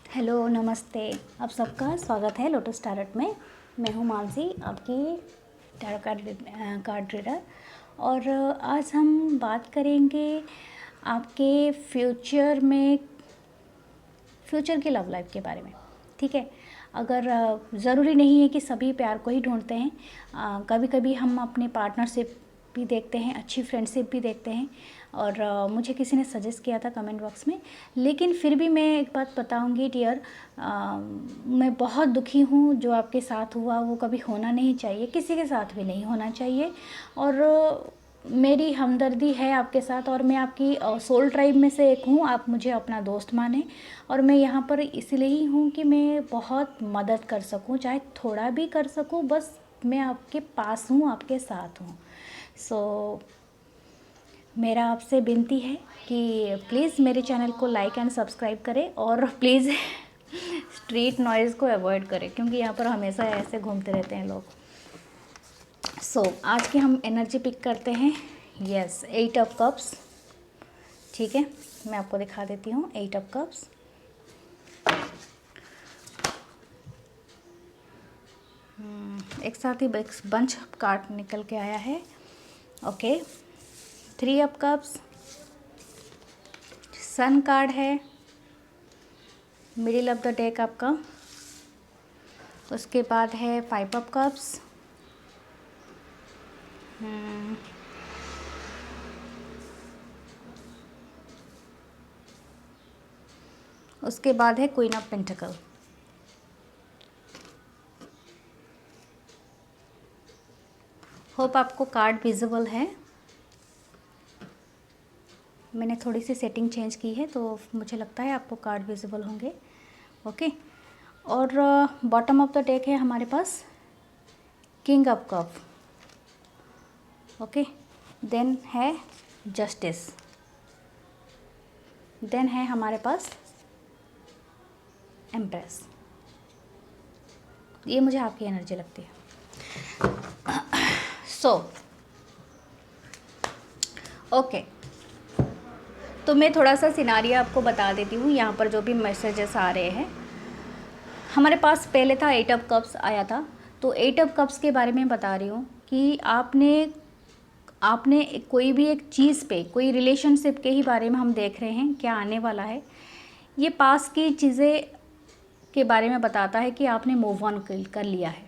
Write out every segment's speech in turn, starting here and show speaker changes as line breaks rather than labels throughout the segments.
Hello, नमस्ते। आप सबका स्वागत है लोटस टैरोट में। मैं हूँ मानसी, आपकी टैरो कार्ड रीडर। और आज हम बात करेंगे आपके फ्यूचर की लव लाइफ के बारे में। ठीक है, अगर ज़रूरी नहीं है कि सभी प्यार को ही ढूंढते हैं। कभी कभी हम अपने पार्टनरशिप भी देखते हैं, अच्छी फ्रेंडशिप भी देखते हैं। और मुझे किसी ने सजेस्ट किया था कमेंट बॉक्स में। लेकिन फिर भी मैं एक बात बताऊंगी डियर, मैं बहुत दुखी हूँ। जो आपके साथ हुआ वो कभी होना नहीं चाहिए, किसी के साथ भी नहीं होना चाहिए। और मेरी हमदर्दी है आपके साथ। और मैं आपकी सोल ट्राइब में से एक हूँ। आप मुझे अपना दोस्त माने। और मैं यहाँ पर इसलिए ही हूँ कि मैं बहुत मदद कर सकूँ, चाहे थोड़ा भी कर सकूँ। बस मैं आपके पास हूँ, आपके साथ हूँ। सो मेरा आपसे विनती है कि प्लीज़ मेरे चैनल को लाइक एंड सब्सक्राइब करें। और प्लीज़ स्ट्रीट नॉइज़ को अवॉइड करें, क्योंकि यहाँ पर हमेशा ऐसे घूमते रहते हैं लोग। आज की हम एनर्जी पिक करते हैं। Yes, 8 of cups. ठीक है, मैं आपको दिखा देती हूँ 8 ऑफ कप्स। एक साथ ही बंच कार्ड निकल के आया है। Okay, 3 of cups, sun card है मिडिल ऑफ द डेक आपका। उसके बाद है 5 ऑफ कप्स, उसके बाद है क्वीन ऑफ पेंटिकल। होप आपको कार्ड विजिबल है। मैंने थोड़ी सी सेटिंग चेंज की है, तो मुझे लगता है आपको कार्ड विजिबल होंगे। ओके, और बॉटम ऑफ द डेक है हमारे पास king of cup. Okay, then है जस्टिस, देन है हमारे पास एम्प्रेस। ये मुझे आपकी एनर्जी लगती है। ओके, तो मैं थोड़ा सा सिनारियो आपको बता देती हूँ। यहाँ पर जो भी मैसेजेस आ रहे हैं, हमारे पास पहले था 8 ऑफ कप्स आया था। तो 8 ऑफ कप्स के बारे में बता रही हूँ कि आपने कोई भी एक चीज़ पे, कोई रिलेशनशिप के ही बारे में हम देख रहे हैं क्या आने वाला है। ये पास की चीज़ें के बारे में बताता है कि आपने मूव ऑन कर लिया है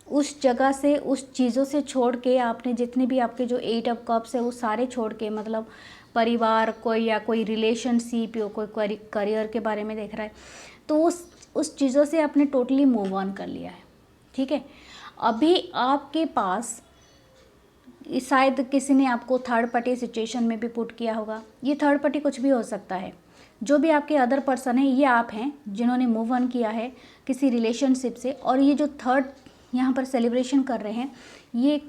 उस जगह से, उस चीज़ों से छोड़ के। आपने जितने भी आपके जो 8 ऑफ कप्स है वो सारे छोड़ के, मतलब परिवार कोई या कोई रिलेशनशिप या कोई करियर के बारे में देख रहा है, तो उस चीज़ों से आपने टोटली मूव ऑन कर लिया है। ठीक है, अभी आपके पास शायद किसी ने आपको थर्ड पार्टी सिचुएशन में भी पुट किया होगा। ये थर्ड पार्टी कुछ भी हो सकता है। जो भी आपके अदर पर्सन है, ये आप हैं जिन्होंने मूव ऑन किया है किसी रिलेशनशिप से। और ये जो थर्ड यहाँ पर सेलिब्रेशन कर रहे हैं, ये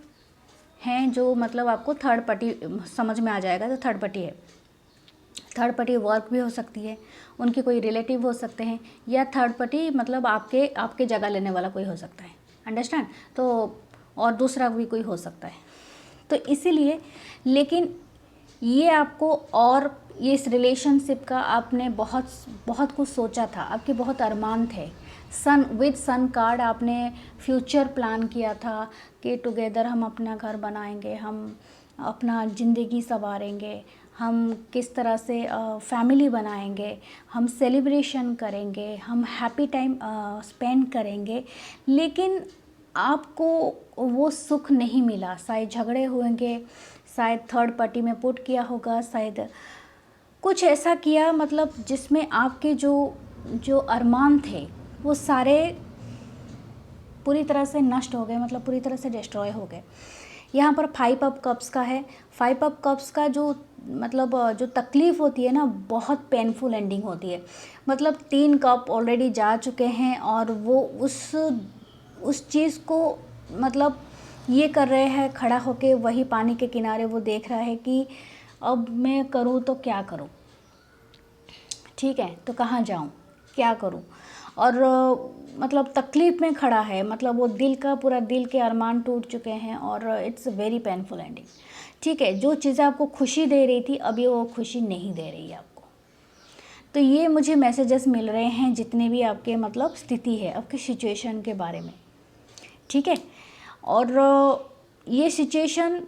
हैं जो मतलब आपको थर्ड पार्टी समझ में आ जाएगा। तो थर्ड पार्टी है, थर्ड पार्टी वर्क भी हो सकती है, उनके कोई रिलेटिव हो सकते हैं, या थर्ड पार्टी मतलब आपके जगह लेने वाला कोई हो सकता है। अंडरस्टैंड? तो और दूसरा भी कोई हो सकता है। तो इसीलिए, लेकिन ये आपको, और ये इस रिलेशनशिप का आपने बहुत बहुत कुछ सोचा था, आपके बहुत अरमान थे। सन कार्ड, आपने फ्यूचर प्लान किया था कि टुगेदर हम अपना घर बनाएंगे, हम अपना ज़िंदगी संवारेंगे, हम किस तरह से फैमिली बनाएंगे, हम सेलिब्रेशन करेंगे, हम हैप्पी टाइम स्पेंड करेंगे। लेकिन आपको वो सुख नहीं मिला। शायद झगड़े होंगे, शायद थर्ड पार्टी में पुट किया होगा, शायद कुछ ऐसा किया, मतलब जिसमें आपके जो अरमान थे वो सारे पूरी तरह से नष्ट हो गए, मतलब पूरी तरह से डिस्ट्रॉय हो गए। यहाँ पर 5 ऑफ कप्स का है। 5 ऑफ कप्स का जो मतलब जो तकलीफ़ होती है ना, बहुत पेनफुल एंडिंग होती है। मतलब 3 कप ऑलरेडी जा चुके हैं, और वो उस चीज़ को मतलब ये कर रहे हैं, खड़ा होके वही पानी के किनारे वो देख रहा है कि अब मैं करूँ तो क्या करूँ। ठीक है, तो कहाँ जाऊँ, क्या करूँ। और मतलब तकलीफ़ में खड़ा है, मतलब वो पूरा दिल के अरमान टूट चुके हैं, और इट्स वेरी पेनफुल एंडिंग। ठीक है, जो चीज़ें आपको खुशी दे रही थी, अभी वो खुशी नहीं दे रही है आपको। तो ये मुझे मैसेजेस मिल रहे हैं जितने भी आपके मतलब स्थिति है आपके सिचुएशन के बारे में, ठीक है। और ये सिचुएशन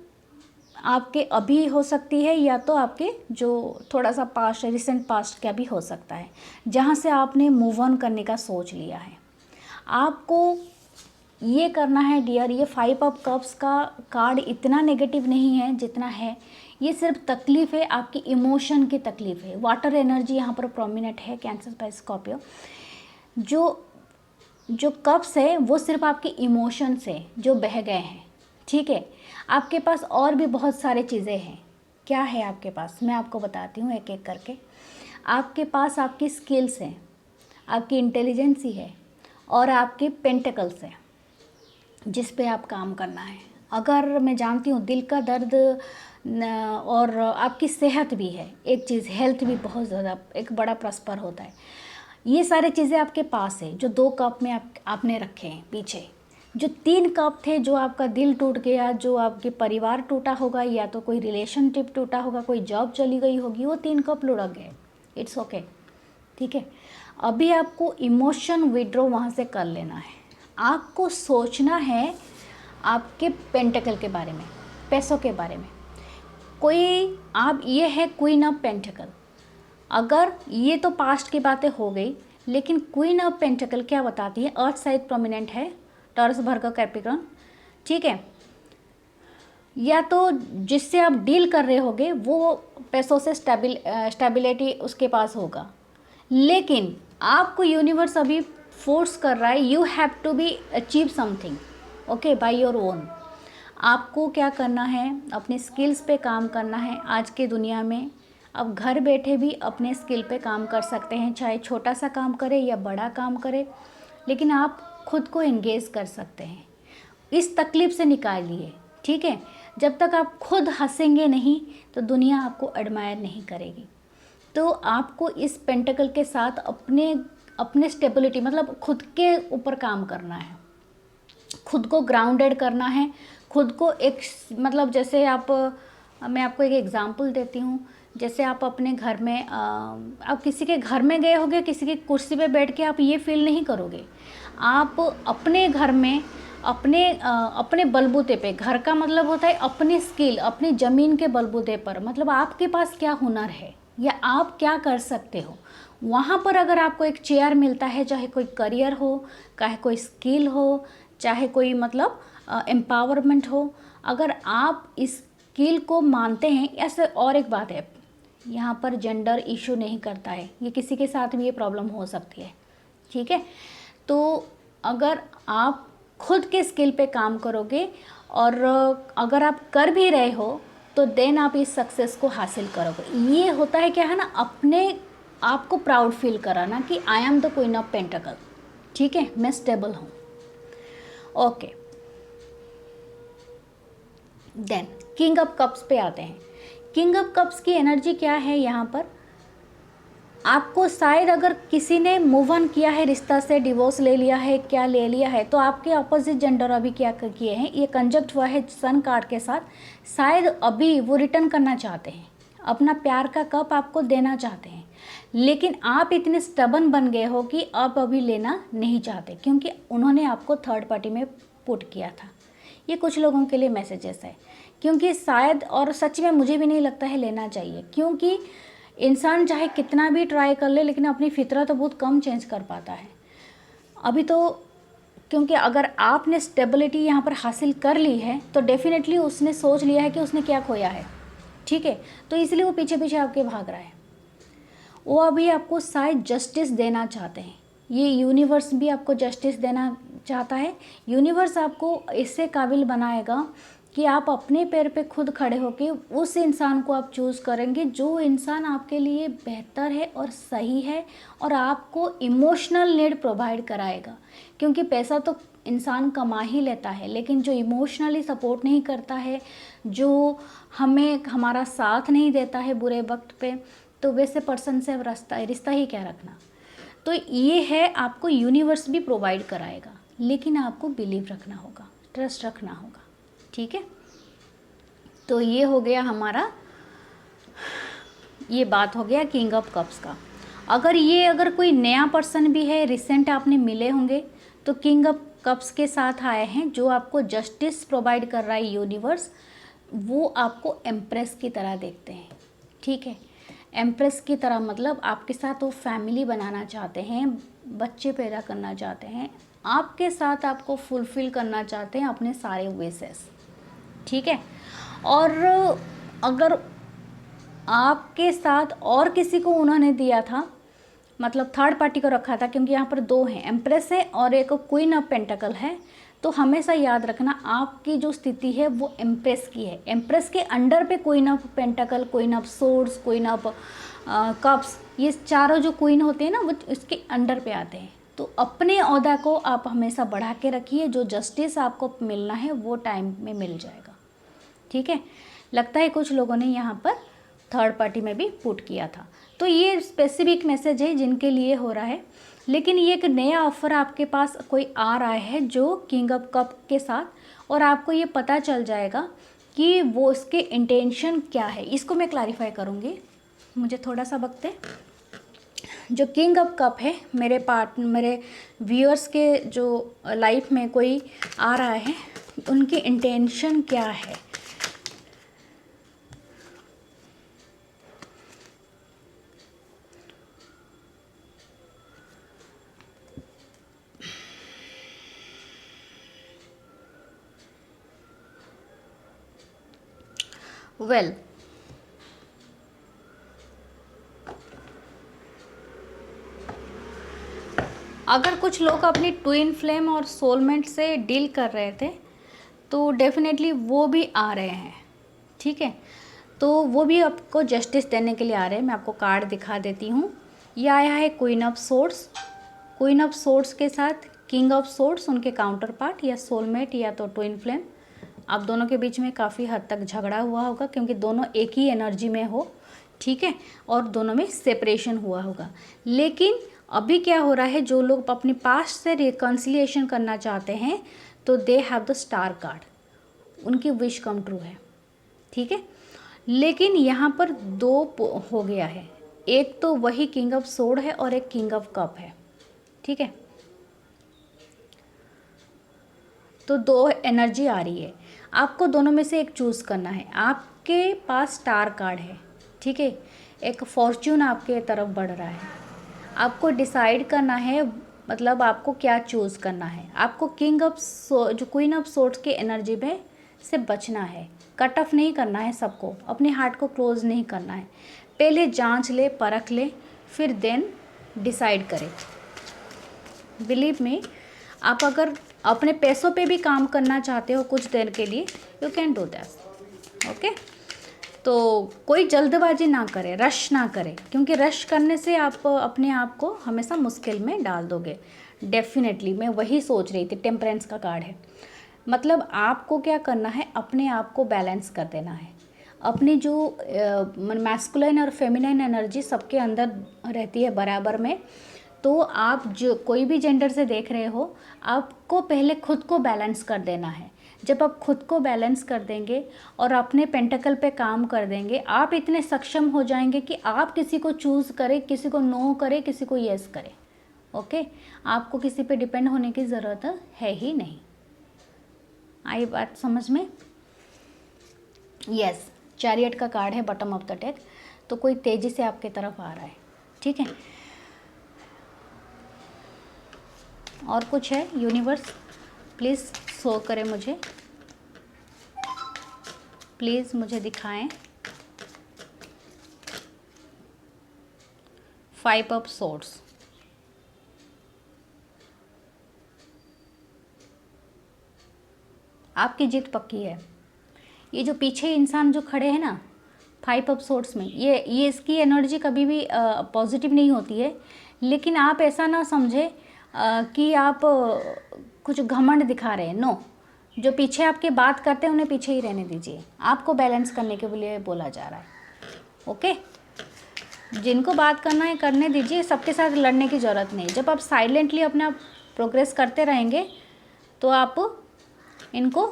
आपके अभी हो सकती है या तो आपके जो थोड़ा सा पास्ट रिसेंट पास्ट का भी हो सकता है, जहाँ से आपने मूव ऑन करने का सोच लिया है। आपको ये करना है डियर, ये 5 ऑफ कप्स का कार्ड इतना नेगेटिव नहीं है जितना है, ये सिर्फ तकलीफ़ है, आपकी इमोशन की तकलीफ़ है। वाटर एनर्जी यहाँ पर प्रोमिनेंट है कैंसर बाय स्कॉर्पियो। जो कप्स है वो सिर्फ आपके इमोशंस है जो बह गए हैं, ठीक है। आपके पास और भी बहुत सारे चीज़ें हैं। क्या है आपके पास, मैं आपको बताती हूँ एक एक करके। आपके पास आपकी स्किल्स हैं, आपकी इंटेलिजेंसी है और आपके पेंटिकल्स हैं जिस पे आप काम करना है। अगर मैं जानती हूँ दिल का दर्द और आपकी सेहत भी है, एक चीज़ हेल्थ भी बहुत ज़्यादा एक बड़ा प्रस्पर होता है। ये सारी चीज़ें आपके पास है जो 2 कप में आपने रखे हैं पीछे। जो 3 कप थे, जो आपका दिल टूट गया, जो आपके परिवार टूटा होगा या तो कोई रिलेशनशिप टूटा होगा, कोई जॉब चली गई होगी, वो 3 कप लुढ़क गए। इट्स ओके, ठीक है। अभी आपको इमोशन विड्रॉ वहाँ से कर लेना है। आपको सोचना है आपके पेंटिकल के बारे में, पैसों के बारे में। कोई आप ये है क्वीन ऑफ पेंटिकल। अगर ये तो पास्ट की बातें हो गई, लेकिन क्वीन ऑफ पेंटिकल क्या बताती है? अर्थ साइड प्रोमिनेंट है, टॉरस वर्गो कैप्रिकॉर्न, ठीक है। या तो जिससे आप डील कर रहे होगे वो पैसों से स्टेबिलिटी उसके पास होगा, लेकिन आपको यूनिवर्स अभी फोर्स कर रहा है, you have to be achieve something, okay, by your own. आपको क्या करना है? अपने स्किल्स पे काम करना है। आज के दुनिया में आप घर बैठे भी अपने स्किल पे काम कर सकते हैं, चाहे छोटा सा काम करें या बड़ा काम करें, लेकिन आप खुद को एंगेज कर सकते हैं। इस तकलीफ़ से निकालिए, ठीक है। जब तक आप खुद हंसेंगे नहीं तो दुनिया आपको एडमायर नहीं करेगी। तो आपको इस पेंटिकल के साथ अपने स्टेबिलिटी मतलब खुद के ऊपर काम करना है, खुद को ग्राउंडेड करना है, खुद को एक मतलब जैसे मैं आपको एक एग्जांपल देती हूँ। जैसे आप अपने घर में आप किसी के घर में गए होगे, किसी की कुर्सी पे बैठ के आप ये फील नहीं करोगे। आप अपने घर में अपने बलबूते पे, घर का मतलब होता है अपने स्किल, अपनी ज़मीन के बलबूते पर, मतलब आपके पास क्या हुनर है या आप क्या कर सकते हो, वहाँ पर अगर आपको एक चेयर मिलता है, चाहे कोई करियर हो, चाहे कोई स्किल हो, चाहे कोई मतलब एम्पावरमेंट हो, अगर आप इस स्किल को मानते हैं। ऐसे और एक बात है, यहाँ पर जेंडर इशू नहीं करता है, ये किसी के साथ भी ये प्रॉब्लम हो सकती है, ठीक है। तो अगर आप खुद के स्किल पे काम करोगे और अगर आप कर भी रहे हो तो देन आप इस सक्सेस को हासिल करोगे। ये होता है क्या है ना, अपने आप को प्राउड फील कराना कि I am the queen of pentacle, ठीक है, मैं स्टेबल हूँ, okay. Then king of cups पे आते हैं। किंग ऑफ कप्स की एनर्जी क्या है यहाँ पर? आपको शायद अगर किसी ने मूव ऑन किया है रिश्ता से, डिवोर्स ले लिया है, क्या ले लिया है, तो आपके अपोजिट जेंडर अभी क्या किए हैं, ये कंजक्ट हुआ है सन कार्ड के साथ। शायद अभी वो रिटर्न करना चाहते हैं, अपना प्यार का कप आपको देना चाहते हैं, लेकिन आप इतने स्टबन बन गए हो कि आप अभी लेना नहीं चाहते, क्योंकि उन्होंने आपको थर्ड पार्टी में पुट किया था। ये कुछ लोगों के लिए मैसेजेस है, क्योंकि शायद, और सच में मुझे भी नहीं लगता है लेना चाहिए, क्योंकि इंसान चाहे कितना भी ट्राई कर ले लेकिन अपनी फितरत तो बहुत कम चेंज कर पाता है अभी तो। क्योंकि अगर आपने स्टेबिलिटी यहाँ पर हासिल कर ली है तो डेफिनेटली उसने सोच लिया है कि उसने क्या खोया है, ठीक है। तो इसलिए वो पीछे पीछे आपके भाग रहा है। वो अभी आपको शायद जस्टिस देना चाहते हैं, ये यूनिवर्स भी आपको जस्टिस देना चाहता है। यूनिवर्स आपको इससे काबिल बनाएगा कि आप अपने पैर पे खुद खड़े होकर उस इंसान को आप चूज़ करेंगे जो इंसान आपके लिए बेहतर है और सही है और आपको इमोशनल नीड प्रोवाइड कराएगा। क्योंकि पैसा तो इंसान कमा ही लेता है, लेकिन जो इमोशनली सपोर्ट नहीं करता है, जो हमें हमारा साथ नहीं देता है बुरे वक्त पे, तो वैसे पर्सन से रिश्ता ही क्या रखना। तो ये है, आपको यूनिवर्स भी प्रोवाइड कराएगा, लेकिन आपको बिलीव रखना होगा, ट्रस्ट रखना होगा, ठीक है। तो ये हो गया हमारा, ये बात हो गया किंग ऑफ कप्स का। अगर कोई नया पर्सन भी है, रिसेंट आपने मिले होंगे, तो किंग ऑफ कप्स के साथ आए हैं, जो आपको जस्टिस प्रोवाइड कर रहा है यूनिवर्स, वो आपको एम्प्रेस की तरह देखते हैं, ठीक है। एम्प्रेस की तरह मतलब आपके साथ वो फैमिली बनाना चाहते हैं, बच्चे पैदा करना चाहते हैं, आपके साथ आपको फुलफ़िल करना चाहते हैं अपने सारे विशेस, ठीक है। और अगर आपके साथ और किसी को उन्होंने दिया था, मतलब थर्ड पार्टी को रखा था, क्योंकि यहाँ पर दो हैं, एम्प्रेस है और एक क्वीन ऑफ पेंटाकल है, तो हमेशा याद रखना आपकी जो स्थिति है वो एम्प्रेस की है। एम्प्रेस के अंडर पे queen of pentacle, queen of swords, queen of cups, ये चारों जो क्वीन होते हैं ना, वो इसके अंडर पे आते हैं। तो अपने ओहदा को आप हमेशा बढ़ा के रखिए, जो जस्टिस आपको मिलना है वो टाइम में मिल जाएगा, ठीक है। लगता है कुछ लोगों ने यहाँ पर थर्ड पार्टी में भी पुट किया था, तो ये स्पेसिफिक मैसेज है जिनके लिए हो रहा है। लेकिन ये एक नया ऑफ़र आपके पास कोई आ रहा है जो किंग ऑफ कप के साथ, और आपको ये पता चल जाएगा कि वो उसके इंटेंशन क्या है। इसको मैं क्लैरिफाई करूँगी, मुझे थोड़ा सा वक्त है। जो किंग ऑफ कप है, मेरे व्यूअर्स के जो लाइफ में कोई आ रहा है, उनकी इंटेंशन क्या है। वेल, अगर कुछ लोग अपनी ट्विन फ्लेम और सोलमेट से डील कर रहे थे, तो डेफिनेटली वो भी आ रहे हैं, ठीक है। तो वो भी आपको जस्टिस देने के लिए आ रहे हैं। मैं आपको कार्ड दिखा देती हूँ। ये आया है queen of swords. Queen of swords के साथ किंग ऑफ सोर्ड्स, उनके काउंटर पार्ट, या सोलमेट या तो ट्विन फ्लेम। आप दोनों के बीच में काफ़ी हद तक झगड़ा हुआ होगा, क्योंकि दोनों एक ही एनर्जी में हो, ठीक है, और दोनों में सेपरेशन हुआ होगा। लेकिन अभी क्या हो रहा है, जो लोग अपने पास्ट से रिकन्सिलिएशन करना चाहते हैं, तो they have the star card, उनकी विश कम ट्रू है, ठीक है। लेकिन यहाँ पर दो हो गया है, एक तो वही किंग ऑफ सोर्ड है और एक किंग ऑफ कप है, ठीक है। तो दो एनर्जी आ रही है, आपको दोनों में से एक चूज़ करना है। आपके पास स्टार कार्ड है, ठीक है, एक फॉर्च्यून आपके तरफ बढ़ रहा है। आपको डिसाइड करना है, मतलब आपको क्या चूज़ करना है। आपको किंग ऑफ जो क्वीन ऑफ सोर्ड्स के एनर्जी में से बचना है, कट ऑफ नहीं करना है सबको, अपने हार्ट को क्लोज नहीं करना है। पहले जांच ले, परख ले, फिर देन डिसाइड करें। बिलीव में, आप अगर अपने पैसों पे भी काम करना चाहते हो कुछ देर के लिए, you can do that, okay. तो कोई जल्दबाजी ना करें, रश ना करें, क्योंकि रश करने से आप अपने आप को हमेशा मुश्किल में डाल दोगे। डेफिनेटली मैं वही सोच रही थी। टेम्परेंस का कार्ड है, मतलब आपको क्या करना है, अपने आप को बैलेंस कर देना है। अपनी जो मैस्कुलिन और फेमिनिन एनर्जी सबके अंदर रहती है बराबर में। तो आप जो कोई भी जेंडर से देख रहे हो, आपको पहले खुद को बैलेंस कर देना है। जब आप खुद को बैलेंस कर देंगे और अपने पेंटिकल पे काम कर देंगे, आप इतने सक्षम हो जाएंगे कि आप किसी को चूज़ करें, किसी को नो करें, किसी को येस करें, ओके। आपको किसी पे डिपेंड होने की ज़रूरत है ही नहीं। आई बात समझ में? यस, चैरियट का कार्ड है बॉटम ऑफ द डेक। तो कोई तेज़ी से आपके तरफ आ रहा है, ठीक है। और कुछ है? यूनिवर्स प्लीज़ शो करें मुझे, प्लीज़ मुझे दिखाएं। 5 ऑफ सोर्ड्स, आपकी जीत पक्की है। ये जो पीछे इंसान जो खड़े हैं ना 5 ऑफ सोर्ड्स में, ये इसकी एनर्जी कभी भी पॉजिटिव नहीं होती है। लेकिन आप ऐसा ना समझे कि आप कुछ घमंड दिखा रहे हैं, नो। जो पीछे आपके बात करते हैं उन्हें पीछे ही रहने दीजिए, आपको बैलेंस करने के लिए बोला जा रहा है, ओके। जिनको बात करना है करने दीजिए, सबके साथ लड़ने की ज़रूरत नहीं। जब आप साइलेंटली अपना प्रोग्रेस करते रहेंगे तो आप इनको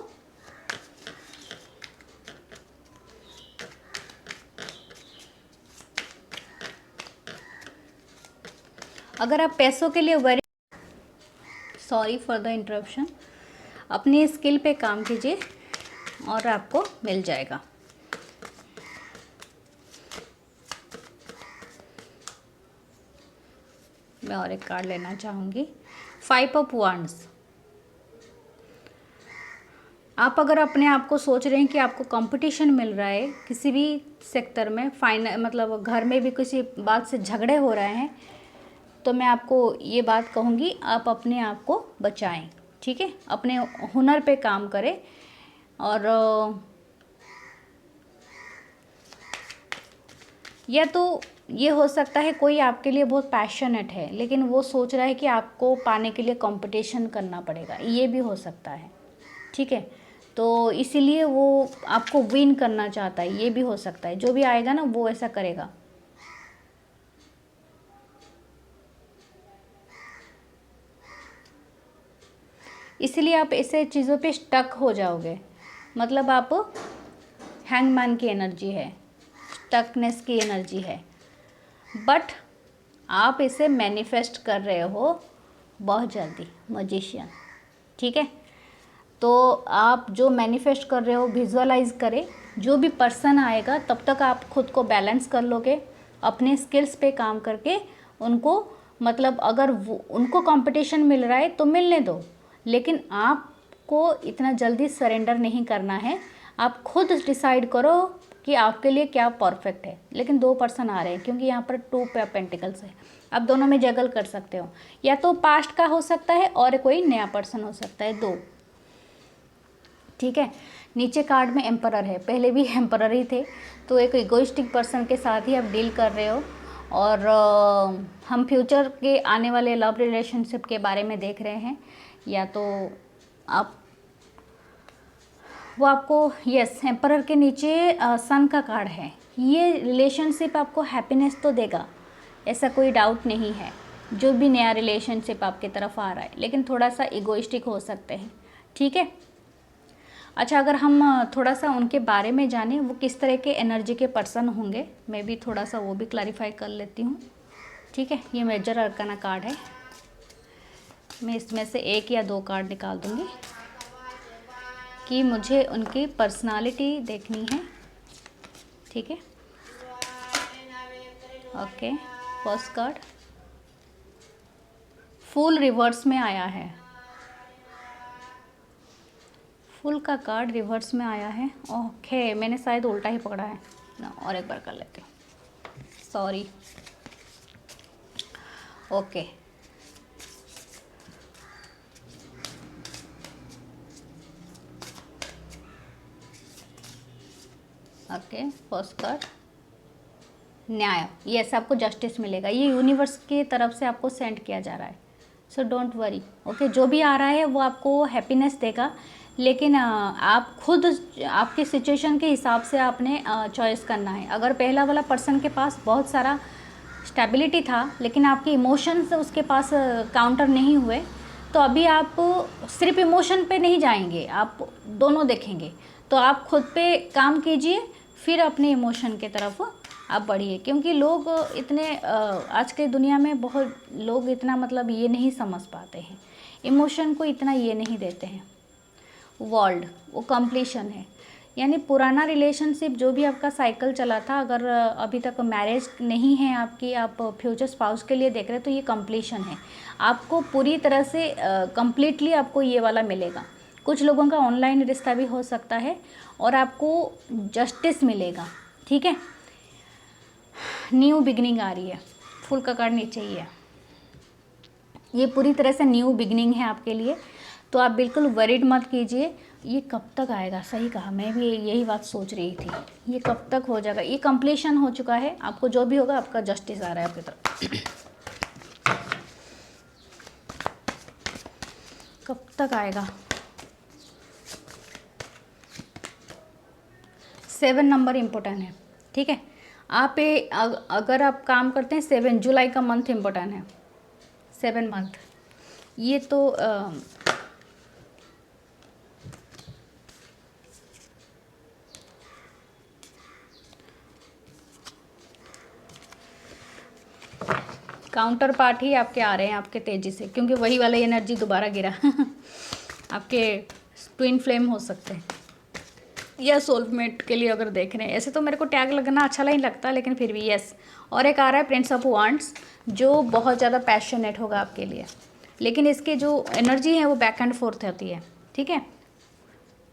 अगर आप पैसों के लिए worry, sorry for the interruption, अपनी स्किल पे काम कीजिए और आपको मिल जाएगा। मैं और एक कार्ड लेना चाहूँगी, 5 ऑफ वांड्स। आप अगर अपने आप को सोच रहे हैं कि आपको कंपटीशन मिल रहा है किसी भी सेक्टर में, मतलब घर में भी किसी बात से झगड़े हो रहे हैं, तो मैं आपको ये बात कहूँगी, आप अपने आप को बचाएं, ठीक है। अपने हुनर पे काम करें। और या तो ये हो सकता है कोई आपके लिए बहुत पैशनेट है, लेकिन वो सोच रहा है कि आपको पाने के लिए कंपटीशन करना पड़ेगा, ये भी हो सकता है, ठीक है। तो इसीलिए वो आपको विन करना चाहता है, ये भी हो सकता है। जो भी आएगा ना वो ऐसा करेगा। इसीलिए आप ऐसे चीज़ों पे स्टक हो जाओगे, मतलब आप हैंगमैन की एनर्जी है, स्टकनेस की एनर्जी है, बट आप इसे मैनिफेस्ट कर रहे हो बहुत जल्दी, मैजिशियन, ठीक है। तो आप जो मैनिफेस्ट कर रहे हो विजुअलाइज करें, जो भी पर्सन आएगा तब तक आप खुद को बैलेंस कर लोगे, अपने स्किल्स पे काम करके उनको, मतलब अगर वो उनको कंपटीशन मिल रहा है तो मिलने दो, लेकिन आपको इतना जल्दी सरेंडर नहीं करना है। आप खुद डिसाइड करो कि आपके लिए क्या परफेक्ट है। लेकिन 2 पर्सन आ रहे हैं क्योंकि यहाँ पर 2 पेंटिकल्स है, आप दोनों में जगल कर सकते हो, या तो पास्ट का हो सकता है और कोई नया पर्सन हो सकता है, 2, ठीक है। नीचे कार्ड में एम्परर है, पहले भी एम्परर ही थे, तो एक इगोइस्टिक पर्सन के साथ ही आप डील कर रहे हो। और हम फ्यूचर के आने वाले लव रिलेशनशिप के बारे में देख रहे हैं, या तो आप वो आपको, यस, एम्परर के नीचे सन का कार्ड है। ये रिलेशनशिप आपको हैप्पीनेस तो देगा, ऐसा कोई डाउट नहीं है, जो भी नया रिलेशनशिप आपकी तरफ आ रहा है, लेकिन थोड़ा सा इगोइस्टिक हो सकते हैं, ठीक है। अच्छा, अगर हम थोड़ा सा उनके बारे में जानें, वो किस तरह के एनर्जी के पर्सन होंगे, मैं भी थोड़ा सा वो भी क्लैरिफाई कर लेती हूँ, ठीक है। ये मेजर अरकाना कार्ड है, मैं इसमें से 1 या 2 कार्ड निकाल दूँगी कि मुझे उनकी पर्सनालिटी देखनी है, ठीक है। ओके, फर्स्ट कार्ड फूल रिवर्स में आया है, फुल का कार्ड रिवर्स में आया है। ओके, मैंने शायद उल्टा ही पकड़ा है ना, और एक बार कर लेते हैं, sorry. Okay, okay, first card न्याय, यस, आपको जस्टिस मिलेगा, ये यूनिवर्स की तरफ से आपको सेंड किया जा रहा है, सो डोंट वरी। ओके, जो भी आ रहा है वो आपको हैप्पीनेस देगा, लेकिन आप खुद आपकी सिचुएशन के हिसाब से आपने चॉइस करना है। अगर पहला वाला पर्सन के पास बहुत सारा स्टेबिलिटी था, लेकिन आपके इमोशंस उसके पास काउंटर नहीं हुए, तो अभी आप सिर्फ इमोशन पे नहीं जाएंगे, आप दोनों देखेंगे। तो आप खुद पे काम कीजिए, फिर अपने इमोशन के तरफ आप बढ़िए, क्योंकि लोग इतने आज के दुनिया में बहुत लोग इतना, मतलब ये नहीं समझ पाते हैं, इमोशन को इतना ये नहीं देते हैं। वर्ल्ड वो कंप्लीशन है, यानी पुराना रिलेशनशिप जो भी आपका साइकिल चला था, अगर अभी तक मैरिज नहीं है आपकी, आप फ्यूचर स्पाउस के लिए देख रहे हैं, तो ये कंप्लीशन है। आपको पूरी तरह से कंप्लीटली आपको ये वाला मिलेगा। कुछ लोगों का ऑनलाइन रिश्ता भी हो सकता है और आपको जस्टिस मिलेगा, ठीक है। न्यू बिगनिंग आ रही है, फुल का कार्ड नीचे ही है, ये पूरी तरह से न्यू बिगनिंग है आपके लिए, तो आप बिल्कुल वरीड मत कीजिए। ये कब तक आएगा, सही कहा, मैं भी यही बात सोच रही थी, ये कब तक हो जाएगा। ये कंप्लीशन हो चुका है, आपको जो भी होगा आपका जस्टिस आ रहा है आपकी तरफ। कब तक आएगा। 7 नंबर इम्पोर्टेंट है, ठीक है। आप अगर आप काम करते हैं, 7 जुलाई का मंथ इम्पोर्टेंट है, 7 मंथ, ये तो काउंटर पार्ट ही आपके आ रहे हैं आपके तेज़ी से, क्योंकि वही वाला एनर्जी दोबारा गिरा आपके ट्विन फ्लेम हो सकते हैं या सोलमेट के लिए अगर देख रहे हैं। ऐसे तो मेरे को टैग लगना अच्छा नहीं लगता, लेकिन फिर भी यस। और एक आ रहा है प्रिंस ऑफ वांड्स, जो बहुत ज़्यादा पैशनेट होगा आपके लिए, लेकिन इसकी जो एनर्जी है वो बैक एंड फोर्थ होती है, ठीक है।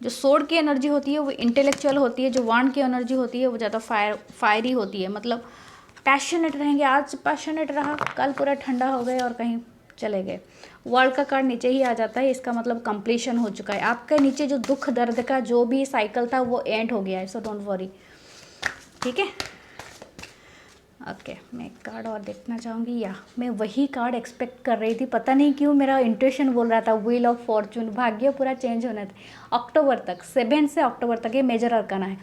जो सोर्ड की एनर्जी होती है वो इंटेलेक्चुअल होती है, जो वांड की एनर्जी होती है वो ज़्यादा फायरी होती है, मतलब पैशनेट रहेंगे। आज पैशनेट रहा, कल पूरा ठंडा हो गए और कहीं चले गए। वर्ल्ड का कार्ड नीचे ही आ जाता है, इसका मतलब कंप्लीशन हो चुका है। आपके नीचे जो दुख दर्द का जो भी साइकिल था वो एंड हो गया है, सो डोंट वरी, ठीक है। ओके, मैं एक कार्ड और देखना चाहूँगी। या मैं वही कार्ड एक्सपेक्ट कर रही थी, पता नहीं क्यों मेरा इंट्यूशन बोल रहा था व्हील ऑफ फॉर्चून, भाग्य पूरा चेंज होना था। अक्टूबर तक, 7 से अक्टूबर तक ये मेजर अरकाना है,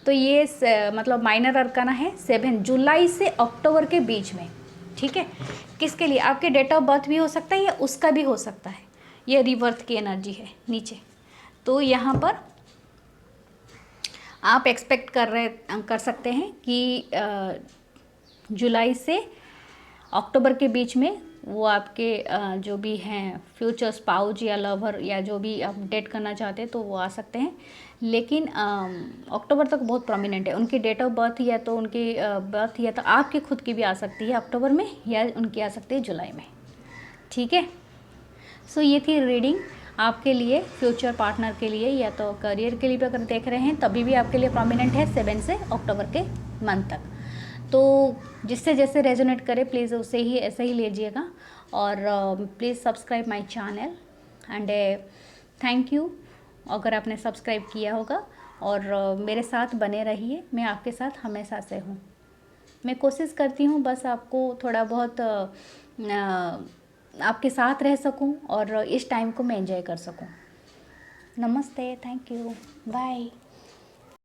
तो ये मतलब माइनर अरकाना है 7 जुलाई से अक्टूबर के बीच में, ठीक है। किसके लिए? आपके डेट ऑफ बर्थ भी हो सकता है या उसका भी हो सकता है। ये रिवर्थ की एनर्जी है नीचे, तो यहाँ पर आप एक्सपेक्ट कर सकते हैं कि जुलाई से अक्टूबर के बीच में वो आपके जो भी हैं फ्यूचर स्पाउस या लवर या जो भी आप डेट करना चाहते हैं तो वो आ सकते हैं, लेकिन अक्टूबर तक बहुत प्रोमिनेंट है। उनकी डेट ऑफ बर्थ या तो उनकी बर्थ या तो आपकी खुद की भी आ सकती है अक्टूबर में, या उनकी आ सकती है जुलाई में, ठीक है। सो ये थी रीडिंग आपके लिए, फ्यूचर पार्टनर के लिए या तो करियर के लिए भी अगर देख रहे हैं तभी भी आपके लिए प्रोमिनेंट है 7 से अक्टूबर के मंथ तक। तो जिससे जैसे रेजोनेट करे प्लीज़ उसे ही ऐसे ही लीजिएगा, और please subscribe my channel and thank you अगर आपने सब्सक्राइब किया होगा, और मेरे साथ बने रहिए, मैं आपके साथ हमेशा से हूँ। मैं कोशिश करती हूँ बस आपको थोड़ा बहुत आपके साथ रह सकूं और इस टाइम को मैं एंजॉय कर सकूं। नमस्ते, थैंक यू, बाय।